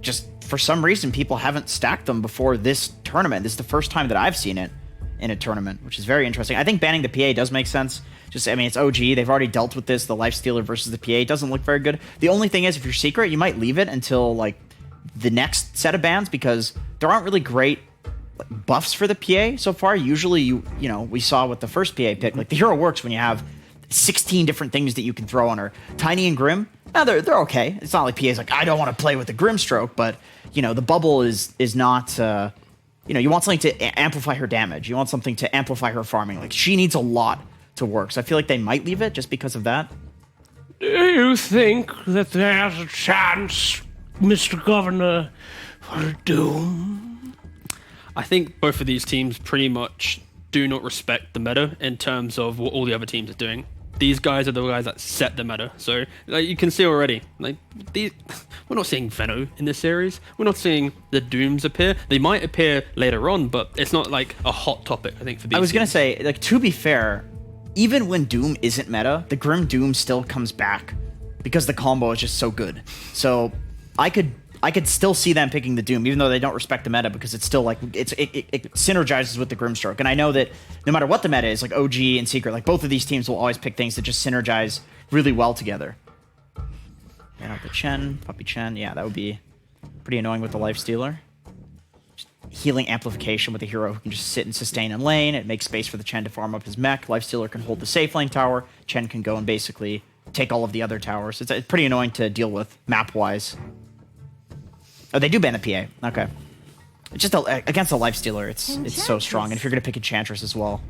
just for some reason, people haven't stacked them before this tournament. This is the first time that I've seen it in a tournament, which is very interesting. I think banning the PA does make sense. Just, I mean, it's OG. They've already dealt with this. The Lifestealer versus the PA it doesn't look very good. The only thing is, if you're Secret, you might leave it until, like, the next set of bans, because there aren't really great buffs for the PA so far. Usually, you know, we saw with the first PA pick, like, the hero works when you have 16 different things that you can throw on her. Tiny and Grim, they're okay. It's not like PA's like, I don't want to play with the Grim Stroke, but, you know, the bubble is not, you know, you want something to amplify her damage. You want something to amplify her farming. Like, she needs a lot to work. So I feel like they might leave it just because of that. Do you think that there's a chance, Mr. Governor, for Doom? I think both of these teams pretty much do not respect the meta in terms of what all the other teams are doing. These guys are the guys that set the meta. So, like, you can see already, like, we're not seeing Veno in this series. We're not seeing the Dooms appear. They might appear later on, but it's not like a hot topic, I think, for these I was going to teams. say, like, to be fair, even when Doom isn't meta, the Grim Doom still comes back because the combo is just so good. So I could still see them picking the Doom, even though they don't respect the meta, because it's still like it synergizes with the Grimstroke. And I know that no matter what the meta is, like OG and Secret, like both of these teams will always pick things that just synergize really well together. And out the Chen, Puppy Chen, yeah, that would be pretty annoying with the Lifestealer. Just healing amplification with a hero who can just sit and sustain in lane. It makes space for the Chen to farm up his mech. Lifestealer can hold the safe lane tower. Chen can go and basically take all of the other towers. It's pretty annoying to deal with map-wise. Oh, they do ban the PA. Okay. It's just against a Lifestealer, it's so strong. And if you're going to pick Enchantress as well.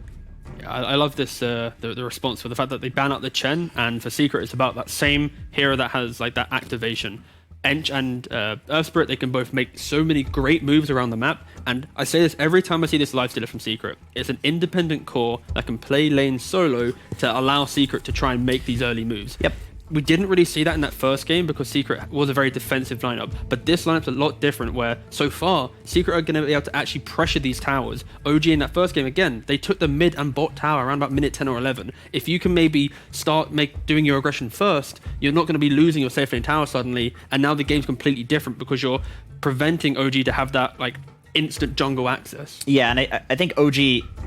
Yeah, I love this, the response for the fact that they ban out the Chen, and for Secret, it's about that same hero that has like that activation. Ench and Earth Spirit, they can both make so many great moves around the map. And I say this every time I see this Lifestealer from Secret. It's an independent core that can play lane solo to allow Secret to try and make these early moves. Yep. We didn't really see that in that first game because Secret was a very defensive lineup, but this lineup's a lot different where so far Secret are going to be able to actually pressure these towers. OG in that first game, again, they took the mid and bot tower around about minute 10 or 11. If you can maybe start doing your aggression first, you're not going to be losing your safe lane tower suddenly, and now the game's completely different because you're preventing OG to have that like instant jungle access. Yeah, and I think OG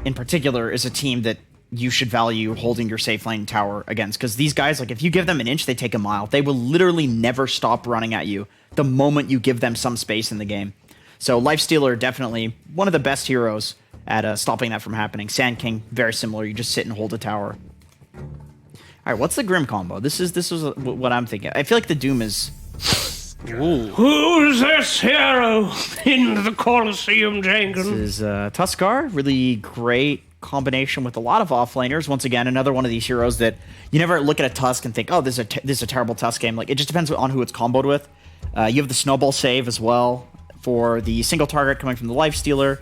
in particular is a team that you should value holding your safe lane tower against, because these guys, like, if you give them an inch, they take a mile. They will literally never stop running at you the moment you give them some space in the game. So Lifestealer, definitely one of the best heroes at stopping that from happening. Sand King, very similar. You just sit and hold a tower. All right, what's the Grim combo? This is what I'm thinking. I feel like the Doom is... Ooh. Who's this hero in the Colosseum, Jenkins? This is Tuskar, really great combination with a lot of offlaners. Once again, another one of these heroes that you never look at a Tusk and think, oh, this is a terrible Tusk game. Like, it just depends on who it's comboed with. You have the Snowball save as well for the single target coming from the Lifestealer.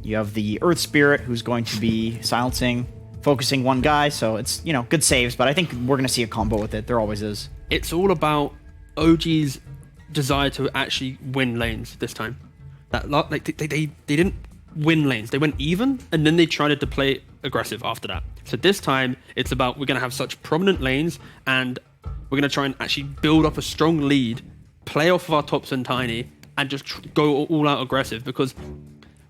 You have the Earth Spirit, who's going to be silencing, focusing one guy. So it's, you know, good saves, but I think we're going to see a combo with it. There always is. It's all about OG's desire to actually win lanes this time. That like they didn't win lanes. They went even, and then they tried to play aggressive after that. So this time, it's about we're going to have such prominent lanes, and we're going to try and actually build up a strong lead, play off of our tops and Tiny, and just go all out aggressive. Because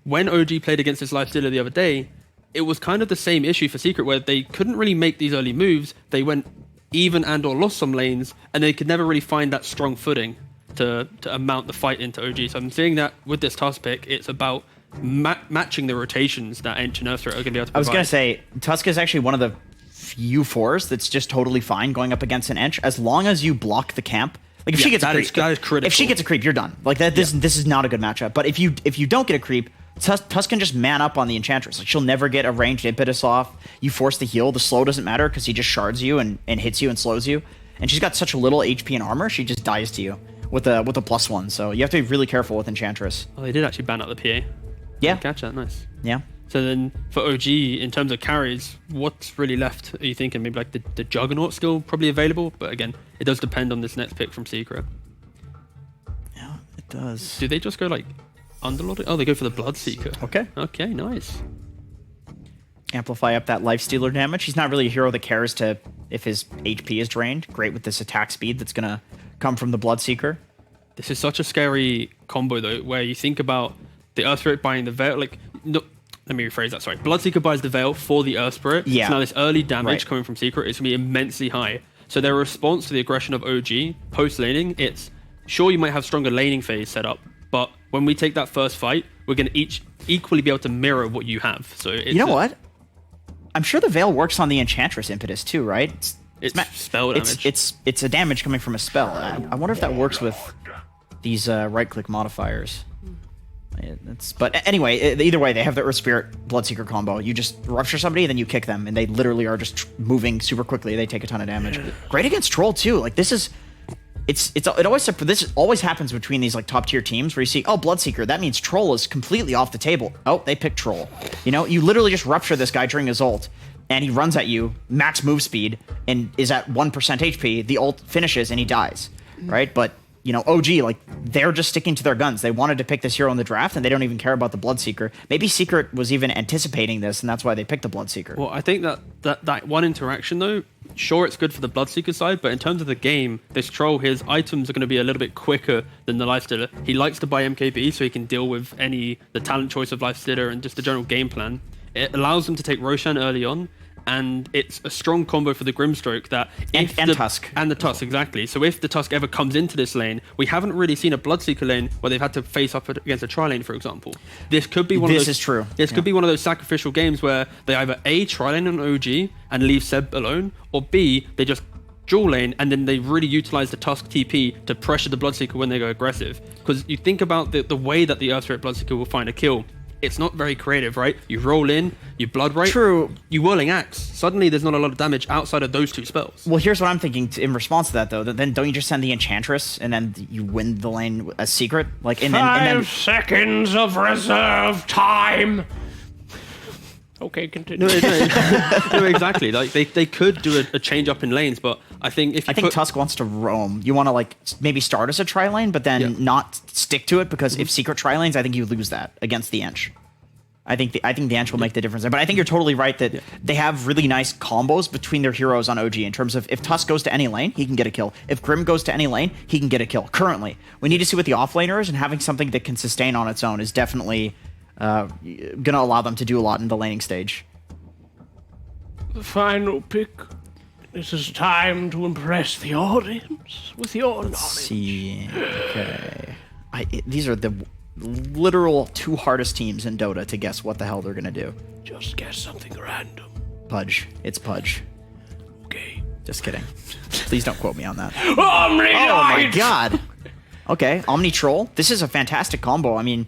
when OG played against this Lifestealer the other day, it was kind of the same issue for Secret, where they couldn't really make these early moves. They went even and or lost some lanes, and they could never really find that strong footing to mount the fight into OG. So I'm seeing that with this Tusk pick, it's about matching the rotations that Ench and Earththreat are going to be able to provide. I was going to say, Tusk is actually one of the few fours that's just totally fine going up against an Ench, as long as you block the camp. Like, if she gets a creep, that is critical. If she gets a creep, you're done. Like, that. This is not a good matchup. But if you don't get a creep, Tusk can just man up on the Enchantress. Like, she'll never get a ranged impetus off. You force the heal. The slow doesn't matter because he just shards you and hits you and slows you. And she's got such a little HP and armor, she just dies to you with a +1. So you have to be really careful with Enchantress. Oh, they did actually ban out the PA. Yeah. Catch that, nice. Yeah. So then for OG, in terms of carries, what's really left? Are you thinking maybe like the Juggernaut still probably available? But again, it does depend on this next pick from Secret. Yeah, it does. Do they just go like Underlord? Oh, they go for the Bloodseeker. Okay. Okay, nice. Amplify up that Lifestealer damage. He's not really a hero that cares if his HP is drained. Great with this attack speed that's going to come from the Bloodseeker. This is such a scary combo though, where you think about the Earth Spirit buying the Veil. Like, no, let me rephrase that. Sorry, Bloodseeker buys the Veil for the Earth Spirit. Yeah. So now this early damage Right. coming from Secret is gonna be immensely high. So their response to the aggression of OG post laning, it's sure you might have stronger laning phase set up, but when we take that first fight, we're gonna each equally be able to mirror what you have. So it's You know what? I'm sure the Veil works on the Enchantress impetus too, right? It's spell damage. It's a damage coming from a spell. I wonder if that works with these right-click modifiers. But anyway, either way, they have the Earth Spirit Bloodseeker combo. You just rupture somebody, then you kick them, and they literally are just moving super quickly. They take a ton of damage. Great against Troll too. Like this always happens between these like top tier teams where you see, oh, Bloodseeker, that means Troll is completely off the table. Oh, they pick Troll. You know, you literally just rupture this guy during his ult, and he runs at you, max move speed, and is at 1% HP. The ult finishes and he dies, right? But you know, OG, like, they're just sticking to their guns. They wanted to pick this hero in the draft, and they don't even care about the Bloodseeker. Maybe Secret was even anticipating this, and that's why they picked the Bloodseeker. Well, I think that one interaction, though, sure, it's good for the Bloodseeker side, but in terms of the game, this Troll, his items are going to be a little bit quicker than the Lifestealer. He likes to buy MKB so he can deal with the talent choice of Lifestealer and just the general game plan. It allows him to take Roshan early on, and it's a strong combo for the Grimstroke that and Tusk. And the Tusk, exactly. So if the Tusk ever comes into this lane, we haven't really seen a Bloodseeker lane where they've had to face up against a tri-lane, for example. This could be one of those... This is true. This could be one of those sacrificial games where they either A, tri-lane on OG and leave Seb alone, or B, they just dual lane and then they really utilize the Tusk TP to pressure the Bloodseeker when they go aggressive. Because you think about the way that the Earth Spirit Bloodseeker will find a kill. It's not very creative, right? You roll in, you blood right. True. You Whirling Axe. Suddenly, there's not a lot of damage outside of those two spells. Well, here's what I'm thinking in response to that, though. Then don't you just send the Enchantress and then you win the lane as Secret? Like, and then 5 seconds of reserve time. Okay, continue. No, exactly. Like they could do a change up in lanes, but I think if you I think Tusk wants to roam. You want to like maybe start as a tri lane, but then not stick to it because if Secret tri lanes, I think you lose that against the Ench. I think the Ench will make the difference there. But I think you're totally right that they have really nice combos between their heroes on OG in terms of if Tusk goes to any lane, he can get a kill. If Grim goes to any lane, he can get a kill. Currently, we need to see what the offlaner is, and having something that can sustain on its own is definitely going to allow them to do a lot in the laning stage. The final pick. This is time to impress the audience with your knowledge. See, okay. These are the literal 2 hardest teams in Dota to guess what the hell they're going to do. Just guess something random. Pudge. It's Pudge. Okay. Just kidding. Please don't quote me on that. Omni Oh my god. Okay, Omni Troll. This is a fantastic combo. I mean,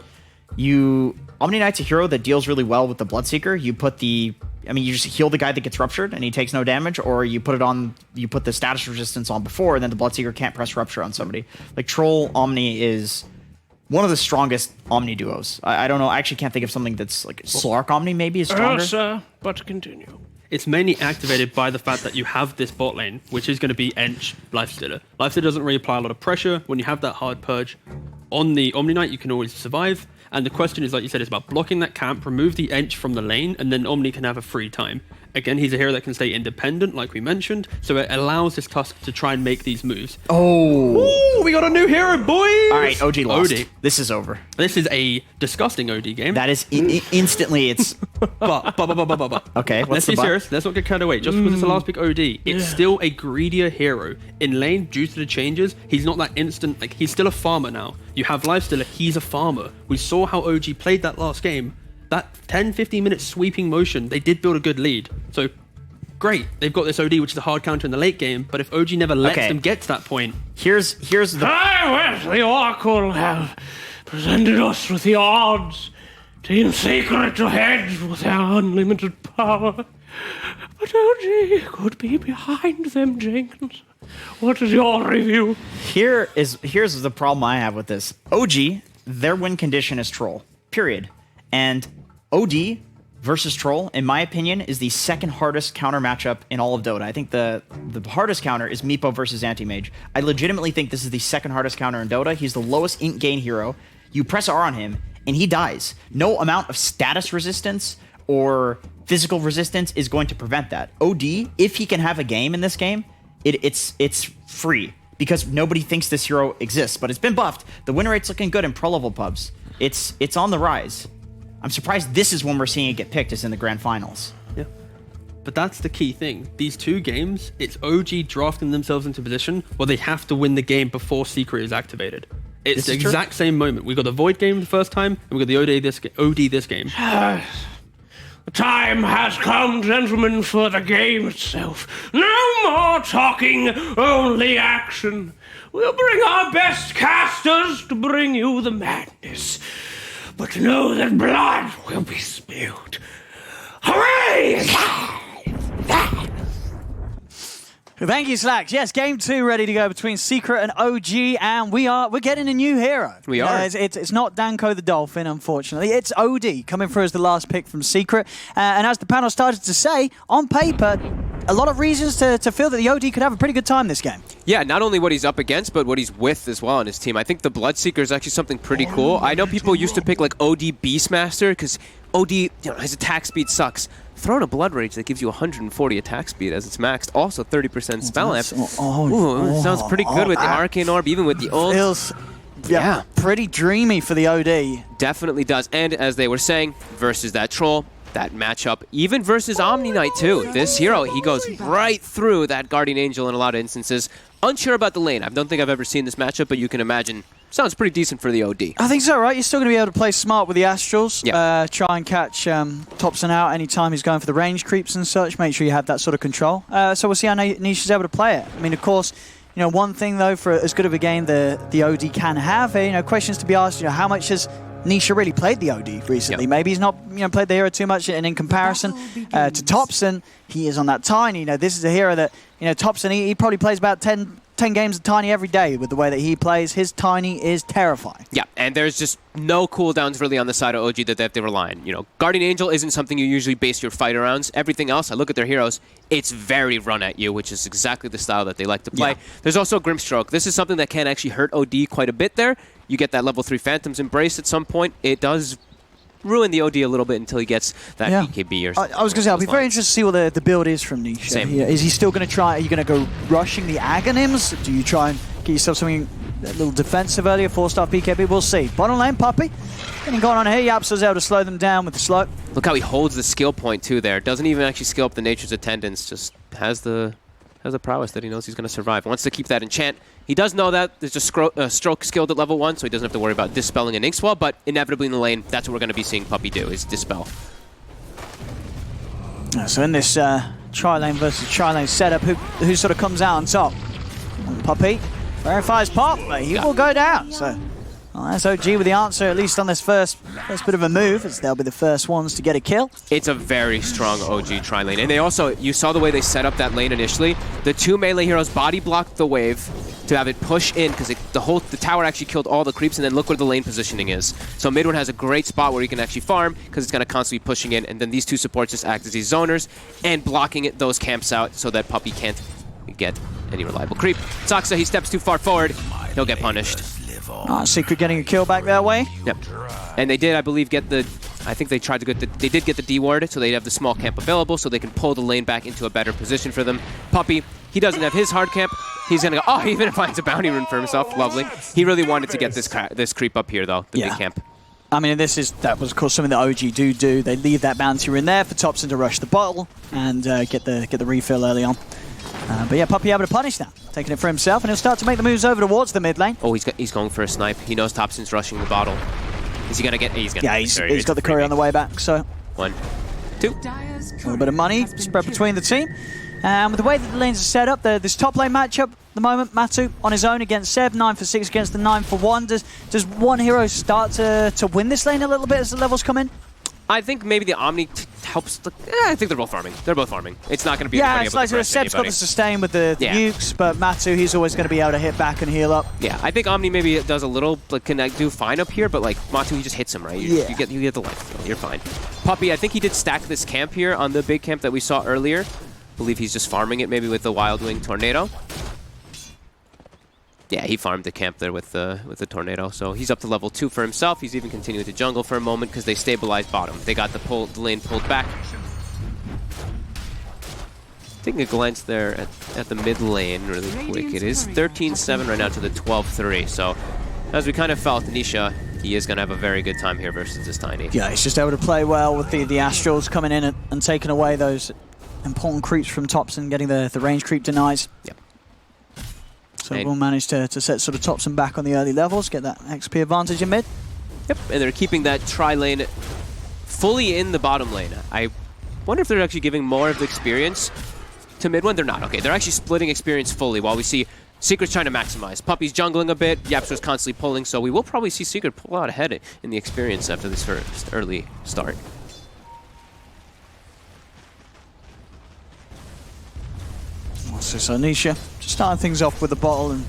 Omni Knight's a hero that deals really well with the Bloodseeker. You just heal the guy that gets ruptured and he takes no damage, or you put the status resistance on before, and then the Bloodseeker can't press rupture on somebody. Like, Troll Omni is one of the strongest Omni duos. I don't know, I actually can't think of something that's like Slark Omni maybe is stronger. Sir, but continue. It's mainly activated by the fact that you have this bot lane, which is going to be Ench Lifestealer. Lifestealer doesn't really apply a lot of pressure. When you have that hard purge on the Omni Knight, you can always survive. And the question is, like you said, it's about blocking that camp, remove the Ench from the lane, and then Omni can have a free time. Again, he's a hero that can stay independent, like we mentioned, so it allows his Tusk to try and make these moves. Oh! Ooh, we got a new hero, boys! All right, OG lost. OD. This is over. This is a disgusting OD game. That is instantly, it's... But. Okay, Let's be serious. Let's not get carried away. Just because it's the last pick OD, it's still a greedier hero. In lane, due to the changes, he's not that instant. Like, he's still a farmer now. You have Lifestealer, he's a farmer. We saw how OG played that last game. That 10-15 minute sweeping motion, they did build a good lead. So, great. They've got this OD, which is a hard counter in the late game. But if OG never lets them get to that point... Here's the... The Oracle have presented us with the odds. Team Secret to hedge with their unlimited power. But OG could be behind them, Jenkins. What is your review? Here's the problem I have with this. OG, their win condition is Troll. Period. And OD versus Troll, in my opinion, is the second hardest counter matchup in all of Dota. I think the hardest counter is Meepo versus Anti-Mage. I legitimately think this is the second hardest counter in Dota. He's the lowest int gain hero. You press R on him, and he dies. No amount of status resistance or physical resistance is going to prevent that. OD, if he can have a game in this game, it's free. because nobody thinks this hero exists, but it's been buffed. The win rate's looking good in pro level pubs. It's on the rise. I'm surprised this is when we're seeing it get picked, is in the grand finals. Yeah. But that's the key thing. These 2 games, it's OG drafting themselves into position where they have to win the game before Secret is activated. It's the exact same moment. We got the Void game the first time, and we got the OD this game. The time has come, gentlemen, for the game itself. No more talking, only action. We'll bring our best casters to bring you the madness. But know that blood will be spilled. Hooray! Thank you, Slacks. Yes, game 2 ready to go between Secret and OG, and we're getting a new hero. We are. It's not Danko the Dolphin, unfortunately. It's OD coming through as the last pick from Secret. And as the panel started to say, on paper, a lot of reasons to feel that the OD could have a pretty good time this game. Yeah, not only what he's up against, but what he's with as well on his team. I think the Bloodseeker is actually something pretty cool. I know people used to pick like OD Beastmaster because OD, his attack speed sucks. Throw in a Blood Rage that gives you 140 attack speed as it's maxed. Also 30% spell amp. Sounds pretty good with the Arcane Orb, even with the ult. Feels pretty dreamy for the OD. Definitely does. And as they were saying, versus that Troll, that matchup, even versus Omni Knight too. This hero, he goes right through that Guardian Angel in a lot of instances. Unsure about the lane. I don't think I've ever seen this matchup, but you can imagine. Sounds pretty decent for the OD. I think so, right? You're still going to be able to play smart with the Astrals. Yeah. Try and catch Thompson out anytime he's going for the range creeps and such. Make sure you have that sort of control. So we'll see how Niche is able to play it. I mean, of course, one thing though, for as good of a game the OD can have, questions to be asked. How much has Nisha really played the OD recently? Yep. Maybe he's not played the hero too much, and in comparison to Thompson, he is on that Tiny. This is a hero that Thompson he probably plays about 10 games of Tiny every day with the way that he plays. His Tiny is terrifying. Yeah, and there's just no cooldowns really on the side of OG that they have to rely on. Guardian Angel isn't something you usually base your fight around. Everything else, I look at their heroes, it's very run at you, which is exactly the style that they like to play. Yeah. There's also Grimstroke. This is something that can actually hurt OD quite a bit there. You get that level 3 Phantom's Embrace at some point. It does ruin the OD a little bit until he gets that BKB or something. I was going to say, I'll be very interested to see what the build is from Nisha. Same. Is he still going to try, are you going to go rushing the Agonyms? Do you try and get yourself something a little defensive earlier, 4-star BKB? We'll see. Bottom lane, Puppy. Getting going on here. Yapso's able to slow them down with the slow. Look how he holds the skill point too there. Doesn't even actually skill up the Nature's Attendance, just has the prowess that he knows he's going to survive. Wants to keep that enchant. He does know that there's a stroke skilled at level 1, so he doesn't have to worry about dispelling an Inkswell, but inevitably in the lane, that's what we're going to be seeing Puppy do, is dispel. So in this tri-lane versus tri-lane setup, who sort of comes out on top? Puppy verifies pop, but he will go down. So that's OG with the answer, at least on this first bit of a move, as they'll be the first ones to get a kill. It's a very strong OG tri-lane. And they also, you saw the way they set up that lane initially. The 2 melee heroes body blocked the wave to have it push in, because the tower actually killed all the creeps, and then look where the lane positioning is. So mid one has a great spot where he can actually farm, because it's going to constantly be pushing in, and then these 2 supports just act as these zoners, and blocking those camps out so that Puppy can't get any reliable creep. Saksa, he steps too far forward, he'll get punished. Secret getting a kill back that way. Yep. And they did, I believe, get the... I think they tried to get the... They did get the D ward, so they have the small camp available, so they can pull the lane back into a better position for them. Puppy, he doesn't have his hard camp. He's going to go... Oh, he even finds a bounty rune for himself. Lovely. He really wanted to get this creep up here, though, the big camp. I mean, that was, of course, something that OG do. They leave that bounty rune there for Thompson to rush the bottle and get the refill early on. But yeah, Puppy able to punish that, taking it for himself, and he'll start to make the moves over towards the mid lane. Oh, he's going for a snipe. He knows Thompson's rushing the bottle. Is he gonna get? He's gonna. Yeah, he's got the curry on the way back. So 1, 2. A little bit of money spread between the team. With the way that the lanes are set up, this top lane matchup at the moment, Map2 on his own against Seb, 9 for 6 against the 9 for 1. Does one hero start to win this lane a little bit as the levels come in? I think maybe the Omni helps. I think they're both farming. They're both farming. It's not going to be. Yeah, it's like Seb's got the sustain with the nukes, but Map2, he's always going to be able to hit back and heal up. Yeah, I think Omni maybe does a little, can do fine up here, but like Matu, he just hits him, right? You get the life. You're fine. Puppy, I think he did stack this camp here on the big camp that we saw earlier. I believe he's just farming it maybe with the Wild Wing Tornado. Yeah, he farmed the camp there with the Tornado, so he's up to level 2 for himself. He's even continuing to jungle for a moment because they stabilized bottom. They got the lane pulled back. Taking a glance there at the mid lane really quick. It is 13-7 right now to the 12-3. So as we kind of felt, Nisha, he is going to have a very good time here versus this Tiny. Yeah, he's just able to play well with the Astrals coming in and taking away those important creeps from Topson, getting the range creep denies. Yep. So we'll manage to set sort of Topson back on the early levels, get that XP advantage in mid. Yep, and they're keeping that tri-lane fully in the bottom lane. I wonder if they're actually giving more of the experience to mid one. They're not. Okay, they're actually splitting experience fully while we see Secret's trying to maximize. Puppy's jungling a bit, Yapster's constantly pulling, so we will probably see Secret pull out ahead in the experience after this first early start. So Nisha just starting things off with the bottle, and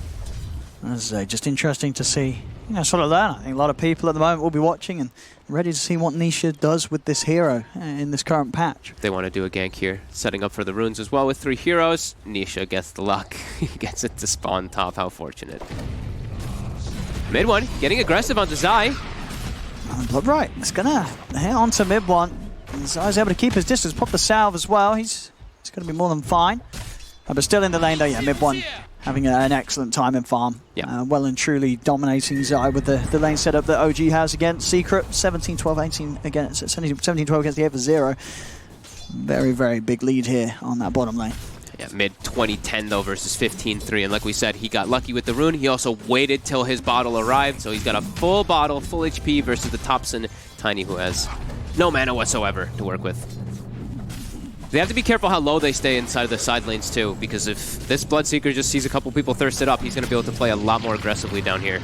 as I say, just interesting to see, sort of learn. I think a lot of people at the moment will be watching and ready to see what Nisha does with this hero in this current patch. They want to do a gank here, setting up for the runes as well with 3 heroes. Nisha gets the luck. He gets it to spawn top. How fortunate. Mid one, getting aggressive onto Zai. Right, it's gonna hit onto mid one. And Zai's able to keep his distance, pop the salve as well. He's gonna be more than fine. But still in the lane though, yeah, mid one having an excellent time in farm. Yeah. Well and truly dominating Zai with the lane setup that OG has against Secret. 17-12-18 against 17-12 against the 8-0. Very, very big lead here on that bottom lane. Yeah, mid 20-10 though versus 15-3, and like we said, he got lucky with the rune. He also waited till his bottle arrived, so he's got a full bottle, full HP versus the Topson Tiny, who has no mana whatsoever to work with. They have to be careful how low they stay inside of the side lanes too, because if this Bloodseeker just sees a couple people thirsted up, he's going to be able to play a lot more aggressively down here.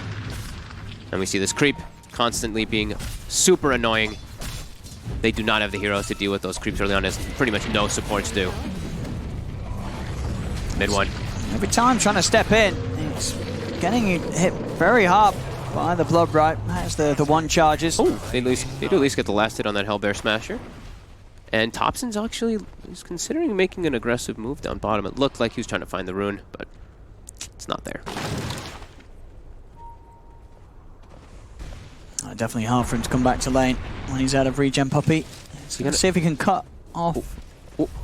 And we see this creep constantly being super annoying. They do not have the heroes to deal with those creeps early on, as pretty much no supports do. Mid one. Every time trying to step in, it's getting hit very hard by the Blood Right. That's the one charges. Oh, they do at least get the last hit on that Hellbear Smasher. And Topson's actually is considering making an aggressive move down bottom. It looked like he was trying to find the rune, but it's not there. Definitely hard for him to come back to lane when he's out of regen, Puppy. So let's see if he can cut off.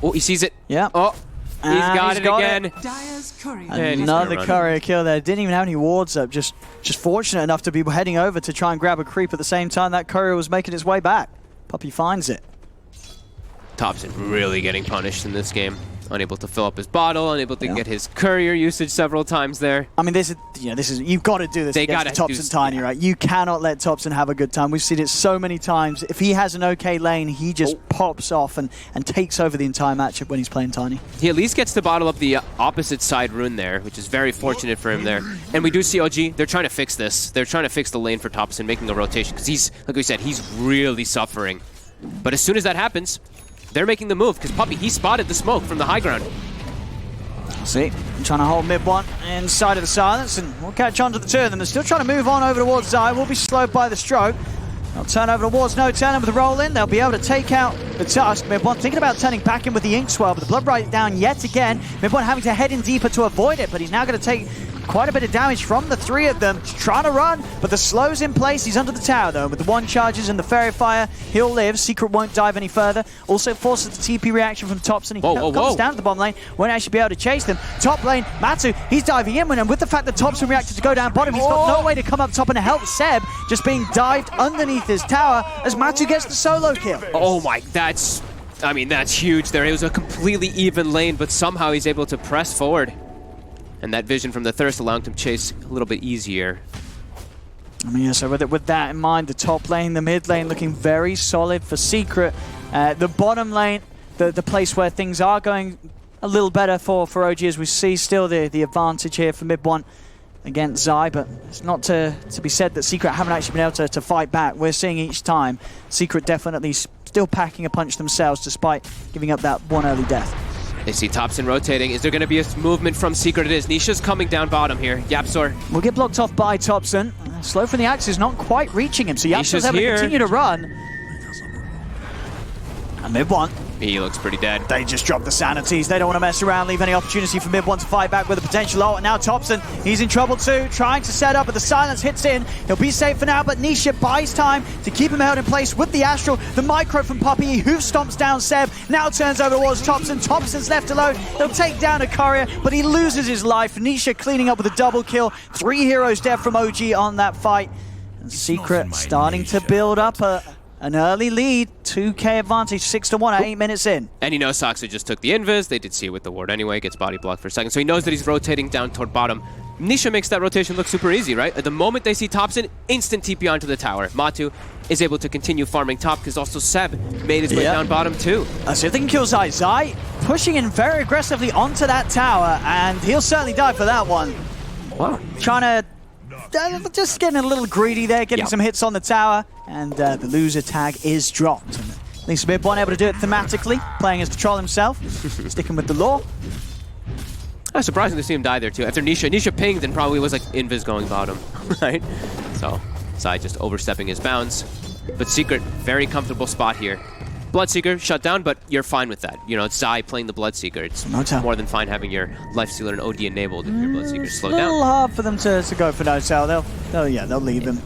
Oh, he sees it. Yeah. Oh, he's got it again. Another courier kill there. Didn't even have any wards up. Just fortunate enough to be heading over to try and grab a creep at the same time that courier was making its way back. Puppy finds it. Topson really getting punished in this game. Unable to fill up his bottle, unable to get his courier usage several times there. I mean, this is you've got to do this against Topson Tiny, right? You cannot let Topson have a good time. We've seen it so many times. If he has an okay lane, he just pops off and takes over the entire matchup when he's playing Tiny. He at least gets to bottle up the opposite side rune there, which is very fortunate for him there. And we do see OG, they're trying to fix this. They're trying to fix the lane for Topson, making a rotation, because he's, like we said, he's really suffering. But as soon as that happens, they're making the move, because Puppy, he spotted the smoke from the high ground. See, trying to hold mid one inside of the silence, and we'll catch on to the two of them. They're still trying to move on over towards Zai. Will be slowed by the stroke. They'll turn over towards No Turn with the roll in. They'll be able to take out the Tusk. Mid one thinking about turning back in with the Ink Swell, but the Blood Right down yet again. Mid one having to head in deeper to avoid it, but he's now going to take quite a bit of damage from the three of them. He's trying to run, but the slow's in place. He's under the tower though. With the one charges and the Fairy Fire, he'll live. Secret won't dive any further. Also forces the TP reaction from Topson. He comes down to the bottom lane. Won't actually be able to chase them. Top lane, Map2, he's diving in with him. With the fact that Topson reacted to go down bottom, he's got no way to come up top and help Seb. Just being dived underneath his tower as Map2 gets the solo kill. Oh my, that's huge there. It was a completely even lane, but somehow he's able to press forward. And that vision from the Thirst allowing him to chase a little bit easier. I mean, yeah, so with that in mind, the top lane, the mid lane looking very solid for Secret. The bottom lane, the place where things are going a little better for OG, as we see still the advantage here for mid one against Zai, but it's not to be said that Secret haven't actually been able to fight back. We're seeing each time Secret definitely still packing a punch themselves despite giving up that one early death. They see Topson rotating. Is there going to be a movement from Secret? It is. Nisha's coming down bottom here. Yapsor. Will get blocked off by Topson. Slow from the axis, not quite reaching him, so Yapsor's able to continue to run. And mid one, He looks pretty dead. They just drop the sanities. They don't want to mess around, leave any opportunity for Mid1 to fight back with a potential ult. And now Thompson, he's in trouble too, trying to set up, but the silence hits in. He'll be safe for now, but Nisha buys time to keep him held in place with the Astral. The micro from Puppey, who stomps down Seb, now turns over towards Thompson. Thompson's left alone. They'll take down a courier, but he loses his life. Nisha cleaning up with a double kill. 3 heroes dead from OG on that fight. And Secret starting to build up an early lead, 2k advantage, 6-1 at 8 minutes in. And he knows Soxa just took the invis. They did see it with the ward anyway. Gets body blocked for a second. So he knows that he's rotating down toward bottom. Nisha makes that rotation look super easy, right? At the moment they see Thompson, instant TP onto the tower. Map2 is able to continue farming top because also Seb made his way down bottom too. So if they can kill Zai, Zai pushing in very aggressively onto that tower, and he'll certainly die for that one. Wow. Trying to just getting a little greedy there, getting some hits on the tower, and the loser tag is dropped. And at least Mid1 able to do it thematically, playing as the troll himself, sticking with the lore. Surprising to see him die there too. After Nisha pinged and probably was like invis going bottom, right? So Zai just overstepping his bounds. But Secret, very comfortable spot here. Bloodseeker shut down, but you're fine with that. You know, it's Zai playing the Bloodseeker. It's more than fine having your Lifestealer and OD enabled if your Bloodseeker slowed down. A little hard for them to go for no-tail. They'll leave him.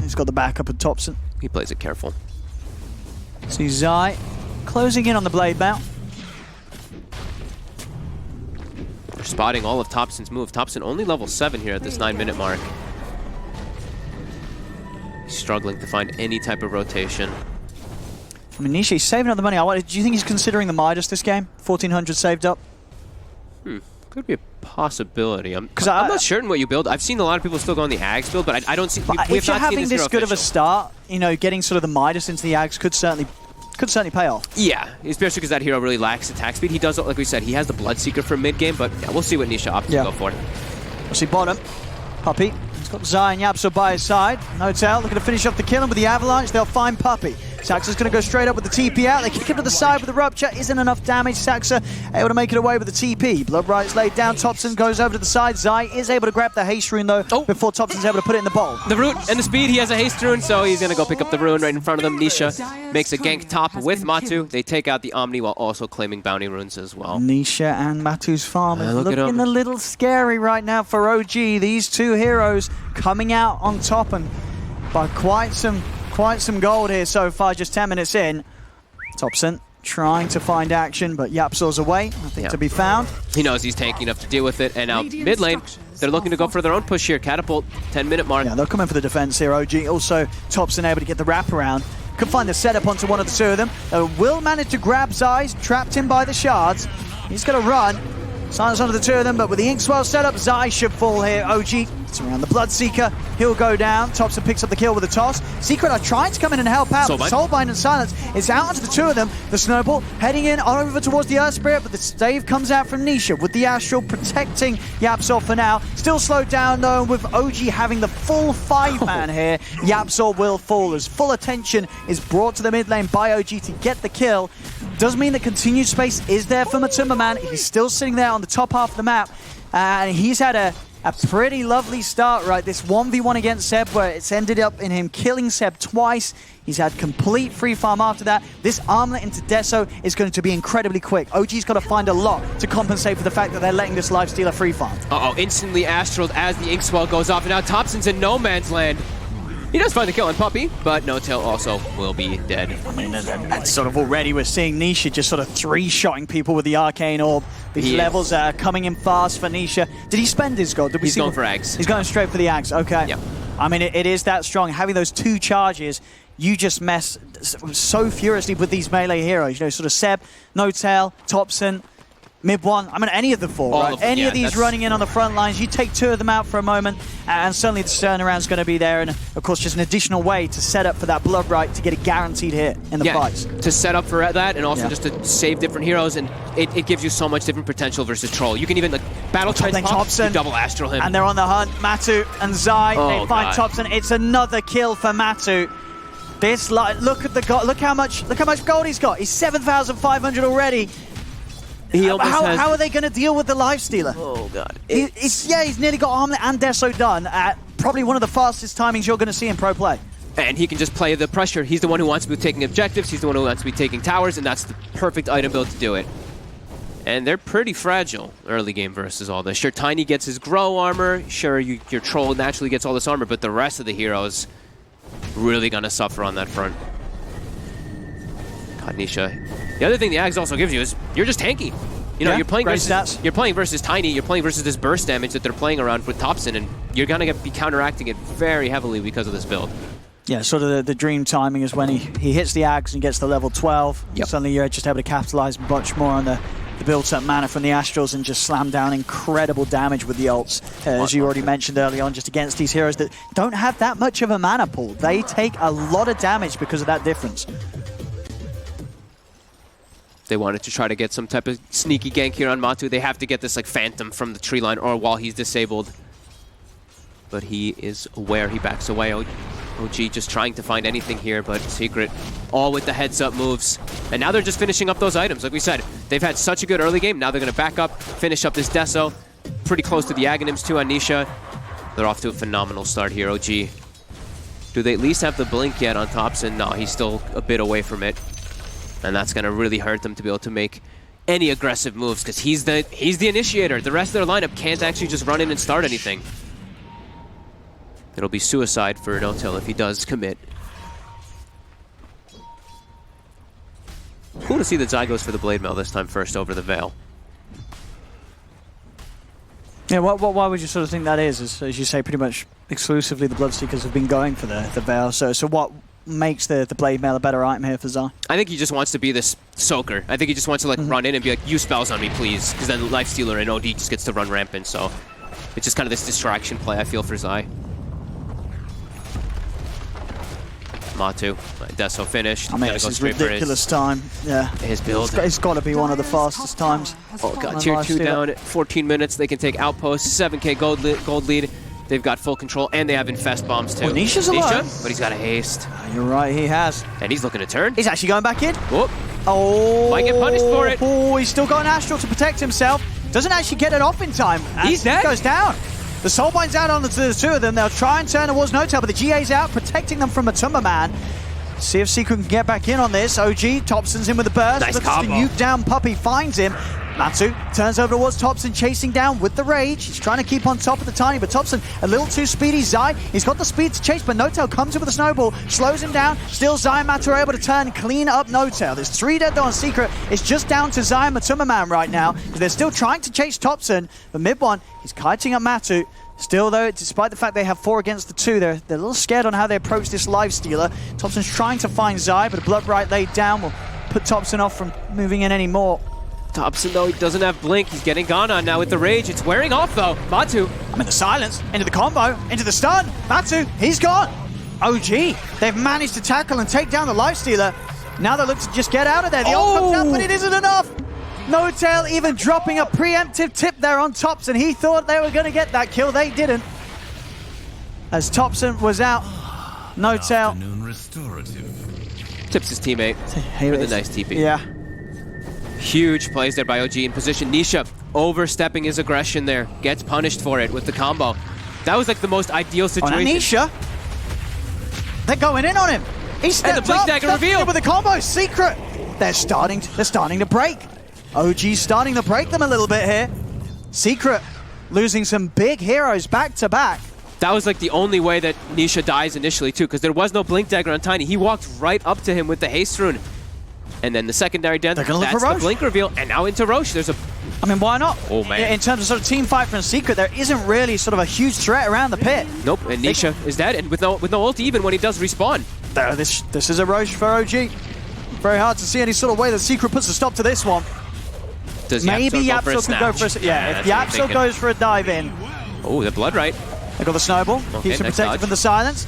He's got the backup at Thompson. He plays it careful. See Zai closing in on the blade bout. They're spotting all of Thompson's move. Thompson only level 7 here at this 9-minute mark. He's struggling to find any type of rotation. I mean, Nisha, he's saving up the money. Do you think he's considering the Midas this game? 1,400 saved up? Could be a possibility. I'm not certain what you build. I've seen a lot of people still go on the Ags build, but I don't see... If you're having this good of a start, you know, getting sort of the Midas into the Ags could certainly pay off. Yeah, especially because that hero really lacks attack speed. He does, like we said, he has the Bloodseeker for mid-game, but yeah, we'll see what Nisha opts to go for. We'll see bottom. Puppey. He's got Zai and Yapso by his side. No-tail looking to finish off the kill, and with the Avalanche, they'll find Puppey. Saxa's going to go straight up with the TP out. They kick him to the side with the Rupture. Isn't enough damage. Saxa able to make it away with the TP. Bloodbright's laid down. Thompson goes over to the side. Zai is able to grab the haste rune, though, before Thompson's able to put it in the bowl. The rune and the speed. He has a haste rune, so he's going to go pick up the rune right in front of them. Nisha makes a gank top with Map2. They take out the Omni while also claiming bounty runes as well. Nisha and Map2's farm is looking a little scary right now for OG. These two heroes coming out on top and by quite some gold here so far, just 10 minutes in. Thompson trying to find action, but Yapso's away, nothing to be found. He knows he's tanky enough to deal with it, and now mid lane, they're looking to go for their own push here. Catapult, 10-minute mark. Yeah, they'll come in for the defense here, OG. Also, Thompson able to get the wraparound. Could find the setup onto one of the two of them. Will manage to grab Zai, trapped in by the shards. He's going to run. Silence onto the two of them, but with the Inkswell setup, Zai should fall here. OG, it's around the Bloodseeker. He'll go down. Thompson picks up the kill with a toss. Secret are trying to come in and help out. Soulbind and Silence. It's out onto the two of them. The Snowball heading in over towards the Earth Spirit, but the stave comes out from Nisha with the Astral protecting Yapsol for now. Still slowed down though, with OG having the full 5-man here. Yapsol will fall as full attention is brought to the mid lane by OG to get the kill. Does mean that continued space is there for Matumba Man. He's still sitting there on the top half of the map, and he's had a pretty lovely start, right? This 1v1 against Seb, where it's ended up in him killing Seb twice. He's had complete free farm after that. This armlet into Deso is going to be incredibly quick. OG's got to find a lot to compensate for the fact that they're letting this Lifestealer free farm. Instantly astraled as the Inkswell goes off, and now Thompson's in no man's land. He does find the kill on Puppey, but No-Tail also will be dead. I mean, that's sort of already we're seeing Nisha just sort of three-shotting people with the Arcane Orb. These levels are coming in fast for Nisha. Did he spend his gold? He's going for Ags. He's going straight for the Ags, okay. Yep. I mean, it is that strong. Having those two charges, you just mess so furiously with these melee heroes. You know, sort of Seb, No-Tail, Thompson, Mid1, I mean, any of the four, right? Any of these running in on the front lines, you take two of them out for a moment, and suddenly the turnaround's going to be there, and of course, just an additional way to set up for that blood right to get a guaranteed hit in the fights. To set up for that, and also just to save different heroes, and it gives you so much different potential versus Troll. You can even, like, Battle Trench Thompson, double Astral him. And they're on the hunt, Map2 and Zai, they find Thompson. It's another kill for Map2. This, look at the look how much gold he's got. He's 7,500 already. How are they going to deal with the Lifestealer? Oh, God. He's nearly got Armlet and Deso done at probably one of the fastest timings you're going to see in pro play. And he can just play the pressure. He's the one who wants to be taking objectives. He's the one who wants to be taking towers, and that's the perfect item build to do it. And they're pretty fragile early game versus all this. Sure, Tiny gets his grow armor. Sure, your troll naturally gets all this armor, but the rest of the heroes really gonna suffer on that front. God, Nisha. The other thing the Ags also gives you is you're just tanky. You know, Yeah, you're playing great versus stats. you're playing versus Tiny. You're playing versus this burst damage that they're playing around with Thompson, and you're gonna be counteracting it very heavily because of this build. Yeah, sort of the dream timing is when he hits the Ags and gets to level 12. Yep. Suddenly you're just able to capitalize much more on the built-up mana from the Astrals and just slam down incredible damage with the ults, as you already mentioned early on, just against these heroes that don't have that much of a mana pool. They take a lot of damage because of that difference. They wanted to try to get some type of sneaky gank here on Map2. They have to get this like phantom from the tree line or while he's disabled. But he is aware, he backs away. OG just trying to find anything here, but Secret all with the heads-up moves. And now they're just finishing up those items. Like we said, they've had such a good early game. Now they're going to back up, finish up this Deso. Pretty close to the Aghanims too on Nisha. They're off to a phenomenal start here, OG. Do they at least have the blink yet on Thompson? No, he's still a bit away from it. And that's going to really hurt them to be able to make any aggressive moves because he's the initiator. The rest of their lineup can't actually just run in and start anything. It'll be suicide for No-Tail if he does commit. Cool to see that Zai goes for the Blade Mail this time first over the Veil. Yeah, why would you sort of think that is? As you say, pretty much exclusively the Bloodseekers have been going for the Veil. So what makes the Blade Mail a better item here for Zai? I think he just wants to be this soaker. I think he just wants to like run in and be like, use spells on me, please. Because then Lifestealer and OD just gets to run rampant. So it's just kind of this distraction play, I feel, for Zai. Map2, Deso finished. I mean, this is ridiculous time. Yeah, his build. It's got to be one of the fastest times. Oh god, tier 2 down, 14 minutes. They can take Outpost, 7k gold lead. They've got full control, and they have Infest bombs too. Well, Nisha's alone. But he's got a haste. You're right, he has. And he's looking to turn. He's actually going back in. Whoop. Oh, Might get punished for it. Oh, he's still got an Astral to protect himself. Doesn't actually get it off in time. He's dead. He goes down. The Soulbind's out on the two of them. They'll try and turn towards No-Tail, but the GA's out, protecting them from a Tumba Man. See if Secret can get back in on this. OG, Thompson's in with the burst. Nice Looks to combo. nuke down Puppy, finds him. Map2 turns over towards Thompson, chasing down with the rage. He's trying to keep on top of the Tiny, but Thompson a little too speedy. Zai, he's got the speed to chase, but No-Tail comes in with a snowball, slows him down. Still Zai and Map2 are able to turn, clean up No-Tail. There's 3 dead though on Secret. It's just down to Zai and Matuma Man right now. They're still trying to chase Thompson. The mid one, he's kiting up Map2. Still, though, despite the fact they have 4 against the 2, they're a little scared on how they approach this Lifestealer. Thompson's trying to find Zai, but a Blood Right laid down will put Thompson off from moving in anymore. Thompson, though, he doesn't have blink. He's getting gone on now with the rage. It's wearing off, though. Map2. I'm in the silence, into the combo, into the stun. Map2, he's gone. OG, they've managed to tackle and take down the Lifestealer. Now they look to just get out of there. The ult comes out, but it isn't enough. No-Tail even dropping a preemptive tip there on Thompson. He thought they were going to get that kill. They didn't. As Thompson was out, No-Tail Tips his teammate with a nice TP. Yeah. Huge plays there by OG in position. Nisha overstepping his aggression there. Gets punished for it with the combo. That was like the most ideal situation. On Nisha. They're going in on him. He stepped the blink up, dagger stepped reveal. in with the combo. Secret. They're starting to break. OG's starting to break them a little bit here. Secret losing some big heroes back to back. That was like the only way that Nisha dies initially too, because there was no blink dagger on Tiny. He walked right up to him with the haste rune. And then the secondary death, They're gonna look that's for the Roche. blink reveal. And now into Roche, there's a... I mean, why not? Oh, man. In terms of sort of team fight from Secret, there isn't really sort of a huge threat around the pit. Nope, and Nisha is dead, and with no ult even when he does respawn. This is a Roche for OG. Very hard to see any sort of way that Secret puts a stop to this one. Does Maybe Yapso Yapso could go for a... Yeah, if that's what I'm Yapso goes for a dive in. Oh, the blood right. They got the snowball. Okay, Keeps him nice protected dodge. from the silence.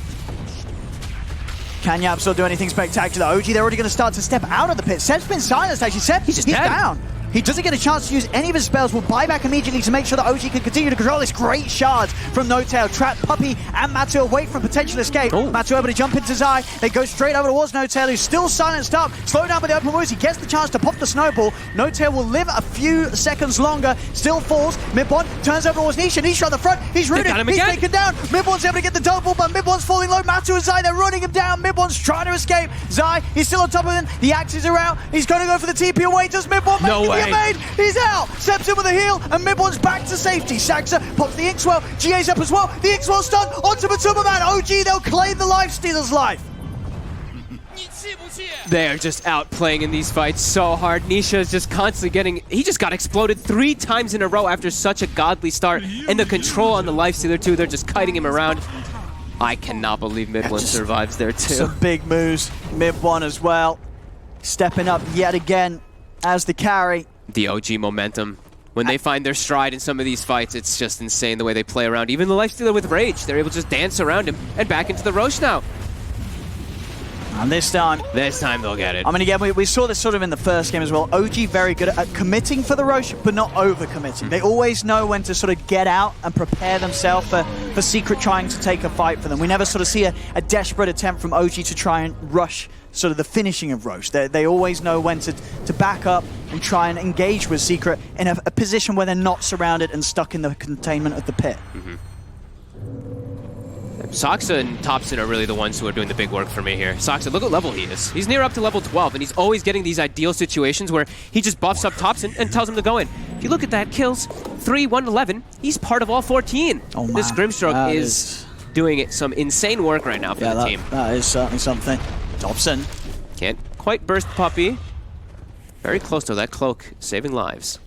Can Yapso do anything spectacular? OG, they're already going to start to step out of the pit. Seb's been silenced, actually. Seb, he's just dead. down. He doesn't get a chance to use any of his spells. Will buy back immediately to make sure that OG can continue to control this. Great shards from No-Tail. Trap Puppy and Map2 away from potential escape. Map2 able to jump into Zai. They go straight over towards No-Tail, who's still silenced up. Slowed down by the open moves. He gets the chance to pop the snowball. No-Tail will live a few seconds longer. Still falls. Mid-1 turns over towards Nisha. Nisha on the front. He's rooted. He's taken down. Mid-1's able to get the double, but Mid-1's falling low. Map2 and Zai, they're running him down. Mid-1's trying to escape. Zai, he's still on top of him. The axes are out. He's going to go for the TP away. Does Mid-1 make the evade? He's out. Steps in with a heal, and Mid-1's back to safety. Saxa pops the Inkswell. GA's up as well. The Inkswell stunned onto Matuma Man. OG, they'll claim the Lifestealer's life. They are just out playing in these fights so hard. Nisha is just constantly getting... He just got exploded 3 times in a row after such a godly start. And the control on the Lifestealer too, they're just kiting him around. I cannot believe Mid-1 survives there too. Some big moves. Mid-1 as well. Stepping up yet again as the carry. The OG momentum. When they find their stride in some of these fights, it's just insane the way they play around. Even the Lifestealer with Rage, they're able to just dance around him and back into the Roche now. And this time they'll get it. I mean, again, we saw this sort of in the first game as well. OG very good at committing for the Roche, but not over-committing. They always know when to sort of get out and prepare themselves for Secret trying to take a fight for them. We never sort of see a desperate attempt from OG to try and rush sort of the finishing of Roche. They always know when to back up and try and engage with Secret in a position where they're not surrounded and stuck in the containment of the pit. Saxa and Topson are really the ones who are doing the big work for me here. Saxa, look what level he is. He's near up to level 12, and he's always getting these ideal situations where he just buffs up Topson and tells him to go in. If you look at that, kills 3, 1, 11. He's part of all 14. Oh, man. This Grimstroke is doing some insane work right now for the team. That is certainly something. Topson can't quite burst Puppy. Very close to that cloak, saving lives.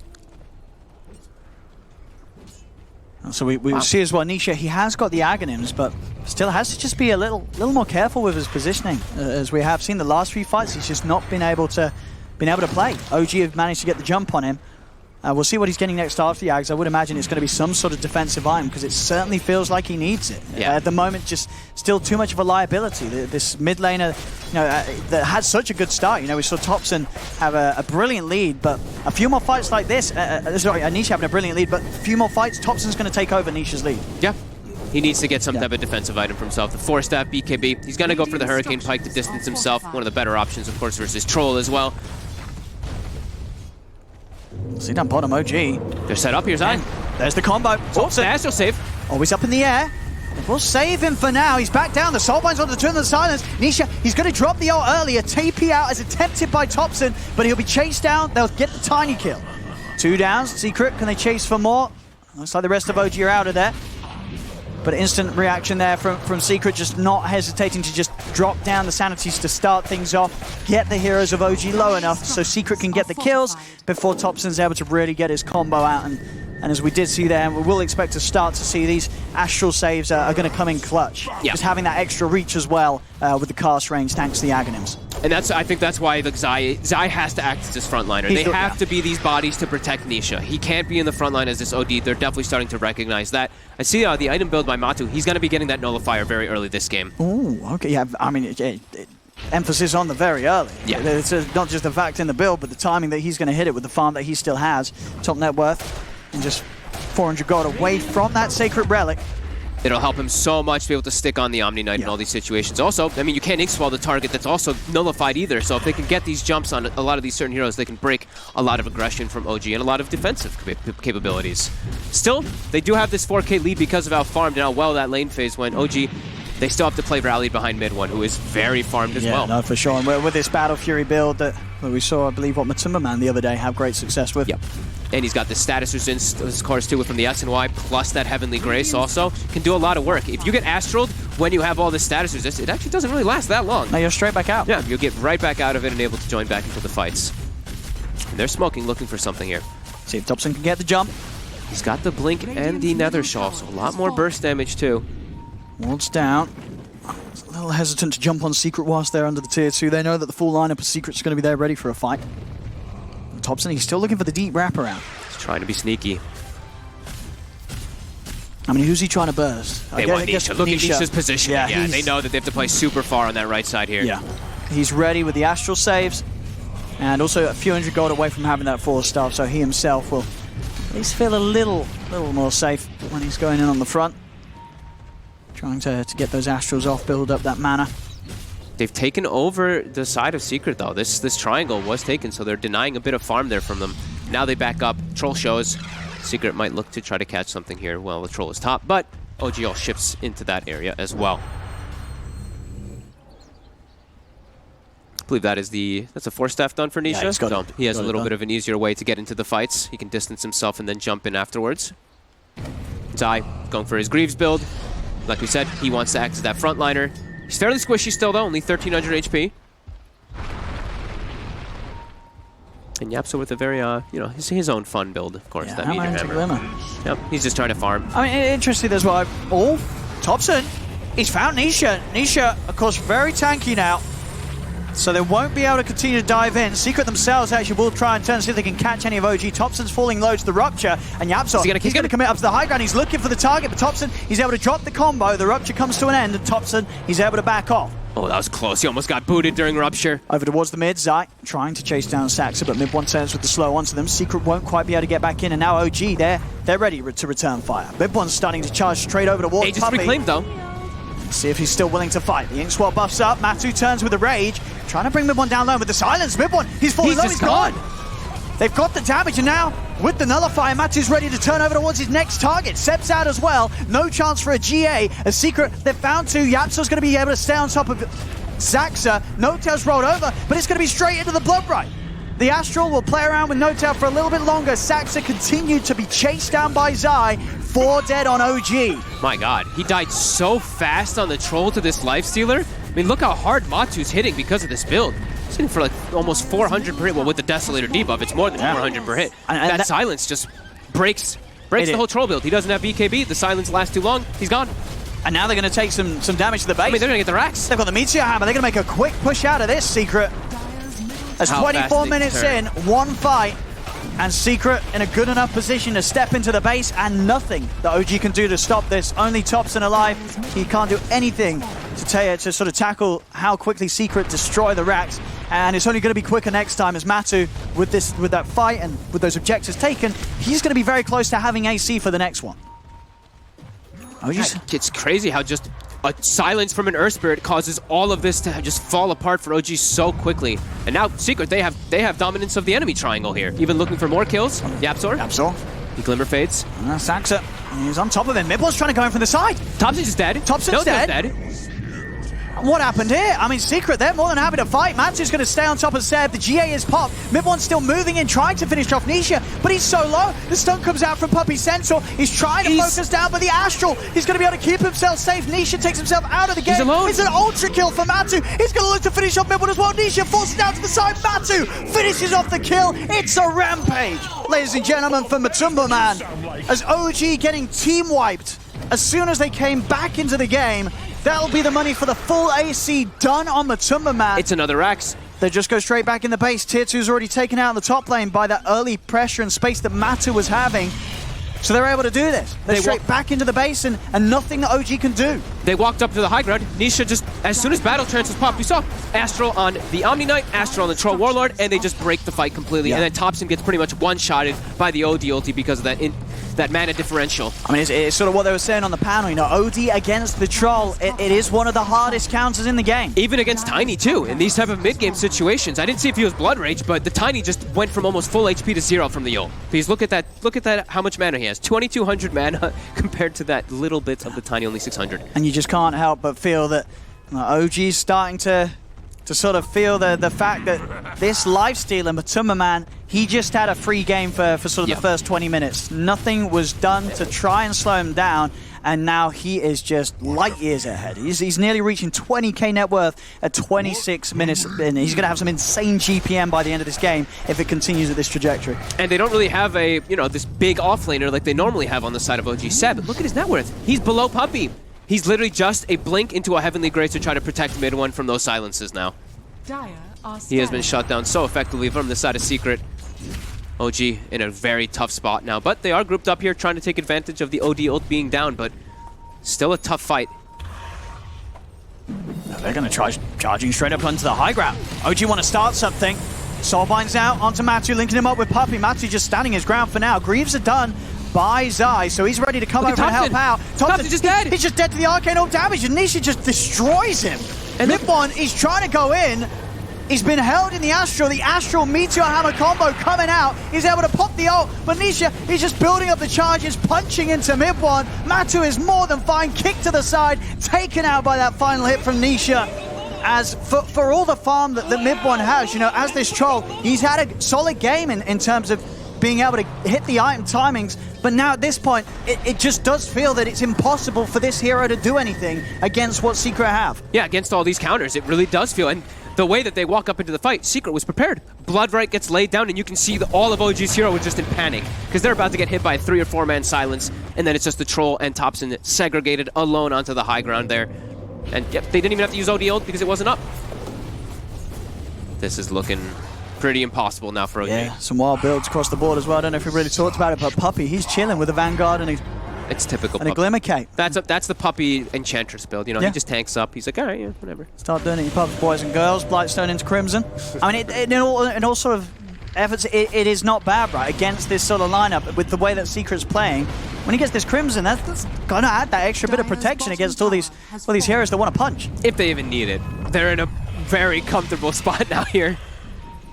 So we see as well, Nisha, he has got the Aghanims, but still has to just be a little more careful with his positioning. As we have seen the last few fights, he's just not been able to play. OG have managed to get the jump on him. We'll see what he's getting next after the Ags. I would imagine it's going to be some sort of defensive item because it certainly feels like he needs it. Yeah. At the moment, just still too much of a liability. This mid laner, that had such a good start. We saw Topson have a brilliant lead, but a few more fights like this. Sorry, Nisha having a brilliant lead, but a few more fights, Topson's going to take over Nisha's lead. Yeah. He needs to get some type of defensive item for himself. The 4-staff BKB. He's going to go for the Hurricane Pike to distance himself. One of the better options, of course, versus Troll as well. See down bottom, OG. They're set up. Here's Zai. There's the combo. Oh, the Astral save. Always up in the air. We'll save him for now. He's back down. The Soulbind's on the turn of the silence. Nisha, he's going to drop the ult earlier. TP out as attempted by Topson, but he'll be chased down. They'll get the tiny kill. 2 downs. Secret, can they chase for more? Looks like the rest of OG are out of there. But instant reaction there from Secret, just not hesitating to just drop down the sanities to start things off, get the heroes of OG low enough so Secret can get the kills before Topson's able to really get his combo out. And as we did see there, we will expect to start to see these Astral saves are going to come in clutch. Yeah. Just having that extra reach as well with the cast range thanks to the Aghanims. And I think that's why Zai has to act as this frontliner. They have to be these bodies to protect Nisha. He can't be in the front line as this OD. They're definitely starting to recognize that. I see the item build by Map2. He's going to be getting that nullifier very early this game. Ooh, okay. Yeah, I mean, emphasis on the very early. Yeah. It's not just the fact in the build, but the timing that he's going to hit it with the farm that he still has. Top net worth. And just 400 gold away from that Sacred Relic. It'll help him so much to be able to stick on the Omni Knight in all these situations. Also, I mean, you can't Inkswell the target that's also nullified either, so if they can get these jumps on a lot of these certain heroes, they can break a lot of aggression from OG and a lot of defensive capabilities. Still, they do have this 4K lead because of how farmed and how well that lane phase went. OG, they still have to play rallied behind mid 1, who is very farmed as well. No, for sure. And with this Battle Fury build that we saw, I believe, Matuma Man the other day have great success with. Yep. And he's got the status resistance, of course, too, from the SNY, plus that Heavenly Grace also. Can do a lot of work. If you get Astraled when you have all this status resistance, it actually doesn't really last that long. No, you're straight back out. Yeah, you'll get right back out of it and able to join back into the fights. And they're smoking, looking for something here. See if Topson can get the jump. He's got the Blink and the Nether Shawl, so a lot more burst damage, too. Wards down. A little hesitant to jump on Secret whilst they're under the tier 2. They know that the full lineup of Secret's going to be there ready for a fight. Topson, he's still looking for the deep wraparound. He's trying to be sneaky. I mean, who's he trying to burst? They want Nisha. Look at Nisha's position. Yeah, they know that they have to play super far on that right side here. Yeah. He's ready with the Astral saves. And also a few hundred gold away from having that 4-star, so he himself will at least feel a little more safe when he's going in on the front. Trying to get those Astrals off, build up that mana. They've taken over the side of Secret, though. This triangle was taken, so they're denying a bit of farm there from them. Now they back up. Troll shows. Secret might look to try to catch something here. Well, the Troll is top, but OGL shifts into that area as well. I believe that's a 4-staff done for Nisha. Yeah, so he has a little bit of an easier way to get into the fights. He can distance himself and then jump in afterwards. Zai going for his Greaves build. Like we said, he wants to act as that frontliner. He's fairly squishy still, though, only 1,300 HP. And Yapso with a very, his own fun build, of course, that Meteor Hammer. Yep, he's just trying to farm. I mean, interesting as well. Oh, Thompson, he's found Nisha. Nisha, of course, very tanky now. So they won't be able to continue to dive in. Secret themselves actually will try and turn and see if they can catch any of OG. Thompson's falling low to the Rupture, and Yapso, he's going to commit up to the high ground. He's looking for the target, but Thompson, he's able to drop the combo. The Rupture comes to an end, and Thompson, he's able to back off. Oh, that was close. He almost got booted during Rupture. Over towards the mid, Zai trying to chase down Saxa, but mid one turns with the slow onto them. Secret won't quite be able to get back in, and now OG, they're ready to return fire. Mid one's starting to charge straight over towards He just Puppey. reclaimed, though. See if he's still willing to fight. The Ink Swell buffs up. Map2 turns with the Rage. Trying to bring Mid1 down low with the silence. Mid1, he's falling low, he's gone. They've got the damage, and now with the Nullifier, Map2's ready to turn over towards his next target. Seb's out as well. No chance for a GA. A Secret, they've found two. Yapso's going to be able to stay on top of Zaxa. No-Tail's rolled over, but it's going to be straight into the Bloodbright. The Astral will play around with No-Tail for a little bit longer. Zaxa continued to be chased down by Zai. 4 dead on OG. My god, he died so fast on the Troll to this Lifestealer. I mean, look how hard Matu's hitting because of this build. He's hitting for like almost 400 per hit. Well, with the Desolator debuff, it's more than 400 per hit. And that silence just breaks the whole Troll build. He doesn't have BKB. The silence lasts too long. He's gone. And now they're going to take some damage to the base. I mean, they're going to get the racks. They've got the Meteor Hammer. They're going to make a quick push out of this, Secret. As 24 minutes in, one fight, and Secret in a good enough position to step into the base, and nothing that OG can do to stop this. Only Thompson alive. He can't do anything to sort of tackle how quickly Secret destroy the racks. And it's only going to be quicker next time, as Matu, with that fight and with those objectives taken, he's going to be very close to having AC for the next one. It's crazy how just a silence from an Earth Spirit causes all of this to just fall apart for OG so quickly. And now Secret, they have dominance of the enemy triangle here. Even looking for more kills. Yapsor. He Glimmer fades. Saxa, he's on top of him. Mid1's trying to go in from the side. Thompson's just dead. Thompson's dead. What happened here? I mean, Secret, they're more than happy to fight. Matu's going to stay on top of Seb. The GA is popped. Mid1's still moving in, trying to finish off Nisha, but he's so low. The stun comes out from Puppey Sensor. He's trying to focus down, but the Astral, he's going to be able to keep himself safe. Nisha takes himself out of the game. He's alone. It's an ultra kill for Matu. He's going to look to finish off Mid1 as well. Nisha forces down to the side. Matu finishes off the kill. It's a rampage, ladies and gentlemen, for Matumba Man. As OG getting team wiped as soon as they came back into the game. That'll be the money for the full AC done on Matumba Man. It's another Rax. They just go straight back in the base. Tier 2's already taken out in the top lane by that early pressure and space that Matu was having. So they're able to do this. They're straight back into the base and nothing that OG can do. They walked up to the high ground. Nisha just, as soon as Battle Trance was popped, we saw Astral on the Omni Knight, Astral on the Troll Warlord, and they just break the fight completely. And then Thompson gets pretty much one-shotted by the OD ulti because of that mana differential. I mean, it's sort of what they were saying on the panel. You know, OD against the Troll, it is one of the hardest counters in the game. Even against Tiny, too, in these type of mid-game situations. I didn't see if he was Blood Rage, but the Tiny just went from almost full HP to 0 from the ult. Because look at that, how much mana he has. 2,200 mana compared to that little bit of the Tiny, only 600. And you just can't help but feel that OG's starting to sort of feel the fact that this lifestealer, Matumba Man, he just had a free game for sort of the first 20 minutes. Nothing was done to try and slow him down, and now he is just light years ahead. He's nearly reaching 20k net worth at 26 minutes in. He's going to have some insane GPM by the end of this game if it continues at this trajectory. And they don't really have this big offlaner like they normally have on the side of OG Seb. Look at his net worth. He's below Puppey. He's literally just a blink into a Heavenly Grace to try to protect Mid1 from those silences now. He has been shut down so effectively from the side of Secret. OG in a very tough spot now, but they are grouped up here trying to take advantage of the OD ult being down, but still a tough fight. They're going to try charging straight up onto the high ground. OG want to start something. Soulbind's out onto Map2, linking him up with Puppey. Map2 just standing his ground for now. Greaves are done by Zai, so he's ready to come over and help out. Thompson's just dead. He's just dead to the arcane orb damage, and Nisha just destroys him. And Mid1, he's trying to go in. He's been held in the Astral Meteor Hammer combo coming out. He's able to pop the ult, but Nisha, he's just building up the charges, punching into Mid1. Map2 is more than fine, kicked to the side, taken out by that final hit from Nisha. As for all the farm that Mid1 has, you know, as this troll, he's had a solid game in terms of being able to hit the item timings, but now at this point, it just does feel that it's impossible for this hero to do anything against what Secret have. Yeah, against all these counters, it really does feel, and the way that they walk up into the fight, Secret was prepared. Bloodright gets laid down, and you can see all of OG's hero was just in panic, because they're about to get hit by a 3 or 4 man silence, and then it's just the troll and Thompson segregated alone onto the high ground there. And yep, they didn't even have to use OD ult because it wasn't up. This is looking pretty impossible now for OG. Yeah, some wild builds across the board as well. I don't know if we really talked about it, but Puppey, he's chilling with a Vanguard and it's typical. a Glimmer Cape. That's the Puppey Enchantress build. You know, he just tanks up. He's like, all right, yeah, whatever. Start doing it, you pups, boys and girls. Blightstone into Crimson. I mean, in all sort of efforts, it is not bad, right? Against this sort of lineup, with the way that Secret's playing, when he gets this Crimson, that's gonna add that extra bit of protection against all these heroes that want to punch. If they even need it, they're in a very comfortable spot now here.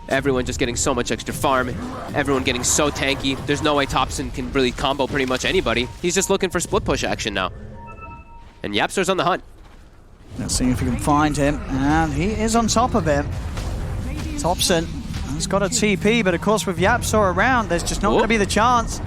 Everyone just getting so much extra farm. Everyone getting so tanky. There's no way Thompson can really combo pretty much anybody. He's just looking for split push action now. And Yapster's on the hunt. Let's see if we can find him. And he is on top of him. Thompson has got a TP, but of course with Yapsor around, there's just not going to be the chance.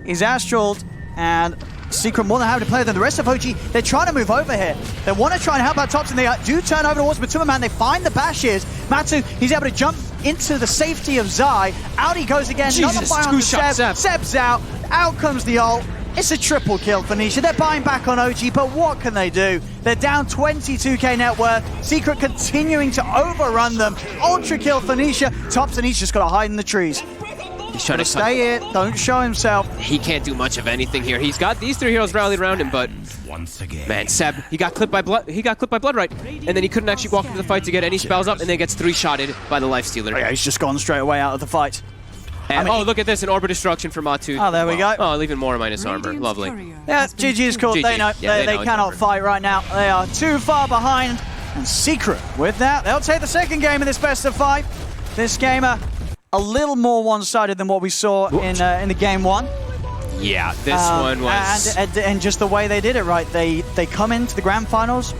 He's astraled, and Secret more than happy to play with them. The rest of OG, they're trying to move over here. They want to try and help out Thompson. They do turn over towards Matuma, man. They find the bashes. Map2, he's able to jump into the safety of Zai. Out he goes again. Jesus, another fire on Seb. Seb's out. Out comes the ult. It's a triple kill for Nisha. They're buying back on OG, but what can they do? They're down 22k net worth. Secret continuing to overrun them. Ultra kill for Nisha. Thompson, he's just got to hide in the trees. He's trying to stay here, don't show himself. He can't do much of anything here. He's got these 3 heroes rallied around him, but man, Seb, he got clipped by Bloodright, and then he couldn't actually walk into the fight to get any spells up, and then gets 3-shotted by the Lifestealer. Oh, yeah, he's just gone straight away out of the fight. And oh, look at this, an Orb of Destruction for Map2. Oh, there we go. Oh, even more minus armor. Lovely. Yeah, GG is cool. GG. They know. Yeah, they cannot fight right now. They are too far behind. And Secret, with that, they'll take the second game in this best of 5. This game, a little more one-sided than what we saw in the game 1. Yeah, this one was... And just the way they did it, right? They come into the Grand Finals